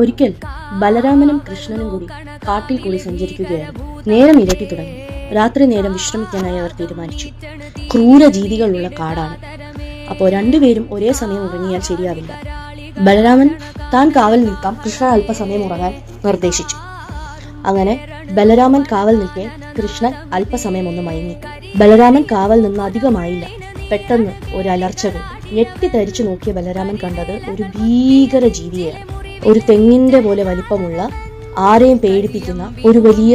ഒരിക്കൽ ബലരാമനും കൃഷ്ണനും കൂടി കാട്ടിൽ കൂടി സഞ്ചരിക്കുകയായിരുന്നു. നേരം ഇരട്ടി തുടങ്ങി. രാത്രി നേരം വിശ്രമിക്കാനായി അവർ തീരുമാനിച്ചു. ക്രൂര ജീവികളുള്ള കാടാണ്. അപ്പോൾ രണ്ടുപേരും ഒരേ സമയം ഉറങ്ങിയാൽ ശരിയാവില്ല. ബലരാമൻ താൻ കാവൽ നിൽക്കാം, കൃഷ്ണൻ അല്പസമയം ഉറങ്ങാൻ നിർദ്ദേശിച്ചു. അങ്ങനെ ബലരാമൻ കാവൽ നിൽക്കെ കൃഷ്ണൻ അല്പസമയം ഒന്ന് മയങ്ങി. ബലരാമൻ കാവൽ നിന്ന് അധികമായില്ല. പെട്ടെന്ന് ഒരു അലർച്ച കേട്ടു. ഞെട്ടിത്തരിച്ചു നോക്കിയ ബലരാമൻ കണ്ടത് ഒരു ഭീകര ജീവിയെയാണ്. ഒരു തെങ്ങിന്റെ പോലെ വലിപ്പമുള്ള, ആരെയും പേടിപ്പിക്കുന്ന ഒരു വലിയ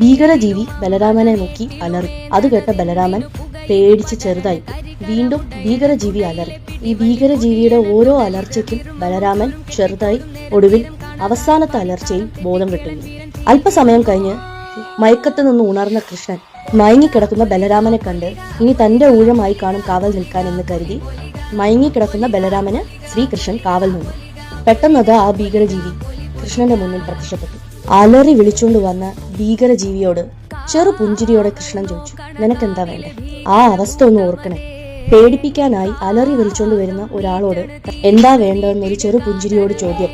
ഭീകരജീവി ബലരാമനെ നോക്കി അലറി. അത് കേട്ട ബലരാമൻ പേടിച്ച് ചെറുതായി. വീണ്ടും ഭീകരജീവി അലറി. ഈ ഭീകരജീവിയുടെ ഓരോ അലർച്ചയ്ക്കും ബലരാമൻ ചെറുതായി. ഒടുവിൽ അവസാനത്തെ അലർച്ചയിൽ ബോധം വിട്ടുന്നു. അല്പസമയം കഴിഞ്ഞ് മയക്കത്ത് നിന്ന് ഉണർന്ന കൃഷ്ണൻ മയങ്ങിക്കിടക്കുന്ന ബലരാമനെ കണ്ട് ഇനി തന്റെ ഊഴമായി കാണും കാവൽ നിൽക്കാൻ എന്ന് കരുതി മയങ്ങിക്കിടക്കുന്ന ബലരാമന് ശ്രീകൃഷ്ണൻ കാവൽ നിന്നു. പെട്ടെന്നത് ആ ഭീകരജീവി കൃഷ്ണന്റെ മുന്നിൽ പ്രത്യക്ഷപ്പെട്ടു. അലറി വിളിച്ചുകൊണ്ട് വന്ന ഭീകരജീവിയോട് ചെറു പുഞ്ചിരിയോടെ കൃഷ്ണൻ ചോദിച്ചു, നിനക്കെന്താ വേണ്ടേ? ആ അവസ്ഥ ഒന്ന് ഓർക്കണേ. പേടിപ്പിക്കാനായി അലറി വിളിച്ചുകൊണ്ട് വരുന്ന ഒരാളോട് എന്താ വേണ്ടതെന്നൊരു ചെറു പുഞ്ചിരിയോട് ചോദ്യം.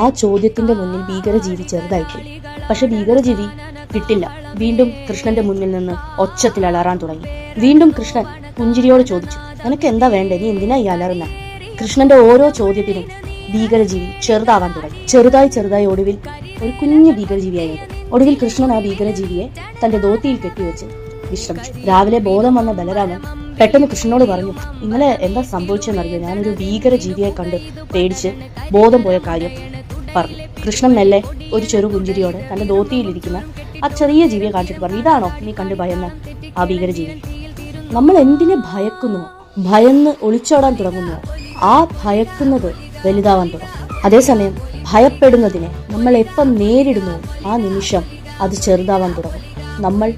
ആ ചോദ്യത്തിന്റെ മുന്നിൽ ഭീകരജീവി ചെറുതായിപ്പോയി. പക്ഷെ ഭീകരജീവി കിട്ടില്ല. വീണ്ടും കൃഷ്ണന്റെ മുന്നിൽ നിന്ന് ഒച്ചത്തിൽ അലറാൻ തുടങ്ങി. വീണ്ടും കൃഷ്ണൻ പുഞ്ചിരിയോട് ചോദിച്ചു, നിനക്ക് എന്താ വേണ്ടേ? നീ എന്തിനാ ഈ അലറുന്ന? കൃഷ്ണന്റെ ഓരോ ചോദ്യത്തിനും ഭീകരജീവി ചെറുതാവാൻ തുടങ്ങി. ചെറുതായി ഒടുവിൽ ഒരു കുഞ്ഞു ഭീകരജീവിയായിരുന്നു. ഒടുവിൽ കൃഷ്ണൻ ആ ഭീകരജീവിയെ തന്റെ ധോത്തിയിൽ കെട്ടിവെച്ച് വിശ്രമിച്ചു. രാവിലെ ബോധം വന്ന ബലരാമൻ പെട്ടെന്ന് കൃഷ്ണനോട് പറഞ്ഞു, ഇന്നലെ എന്താ സംഭവിച്ചെന്നറിയോ? ഞാനൊരു ഭീകരജീവിയെ കണ്ട് പേടിച്ച് ബോധം പോയ കാര്യം പറഞ്ഞു. കൃഷ്ണൻ മെല്ലെ ഒരു ചെറു പുഞ്ചിരിയോടെ തന്റെ ധോത്തിയിലിരിക്കുന്ന ആ ചെറിയ ജീവിയെ കാണിച്ചിട്ട് പറഞ്ഞു, ഇതാണോ നീ കണ്ട് ഭയന്ന ആ ഭീകരജീവി? നമ്മൾ എന്തിനെ ഭയക്കുന്നു? ഭയന്ന് ഒളിച്ചോടാൻ തുടങ്ങുന്നു. ആ ഭയക്കുന്നത് വലുതാവാൻ തുടങ്ങും. അതേസമയം ഭയപ്പെടുന്നതിനെ നമ്മൾ എപ്പം നേരിടുന്നു ആ നിമിഷം അത് ചെറുതാവാൻ തുടങ്ങും. നമ്മൾ